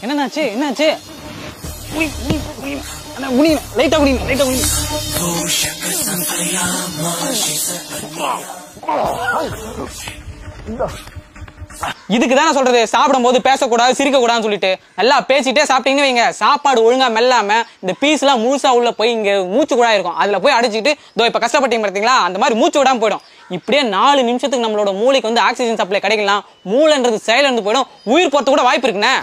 என்னாச்சு என்னாச்சு? லைட்டா குடிங்க லைட்டா குடிங்க. இதுக்குதான் நான் சொல்றது, சாப்பிடும் போது பேசக்கூடாது சிரிக்க கூடாதுன்னு சொல்லிட்டு. நல்லா பேசிட்டே சாப்பிட்டீங்கன்னு வைங்க, சாப்பாடு ஒழுங்கா மெல்லாம இந்த பீஸ் எல்லாம் முழுசா உள்ள போய் இங்க மூச்சு கூட இருக்கும், அதுல போய் அடிச்சுட்டு இதோ இப்ப கஷ்டப்பட்டீங்க பார்த்தீங்களா, அந்த மாதிரி மூச்சு விடாம போயிடும். இப்படியே 4 நிமிஷத்துக்கு நம்மளோட மூளைக்கு வந்து ஆக்சிஜன் சப்ளை கிடைக்கலாம், மூளைன்றது செயலந்து போயிடும், உயிர் போறது கூட வாய்ப்பு இருக்குண்ணே.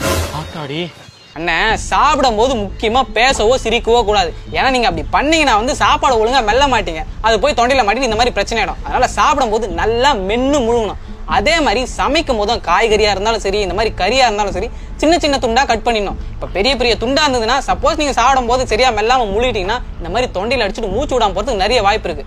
அண்ணே சாப்பிடும் போது முக்கியமா பேசவோ சிரிக்கவோ கூடாது. ஏன்னா நீங்க அப்படி பண்ணீங்கன்னா வந்து சாப்பாடு ஒழுங்கா மெல்ல மாட்டீங்க, அது போய் தொண்டையில மாட்டி இந்த மாதிரி பிரச்சனை ஆயிடும். அதனால சாப்பிடும் போது நல்லா மென்னு முழுங்கணும். அதே மாதிரி சமைக்கும் போதும் காய்கறியா இருந்தாலும் சரி, இந்த மாதிரி கறியா இருந்தாலும் சரி, சின்ன சின்ன துண்டா கட் பண்ணிடணும். இப்ப பெரிய பெரிய துண்டா இருந்ததுன்னா சப்போஸ் நீங்க சாப்பிடும் போது சரியா மெல்லாம முழுகிட்டீங்கன்னா இந்த மாதிரி தொண்டையில அடிச்சுட்டு மூச்சு விடாம போறதுக்கு நிறைய வாய்ப்பு இருக்கு.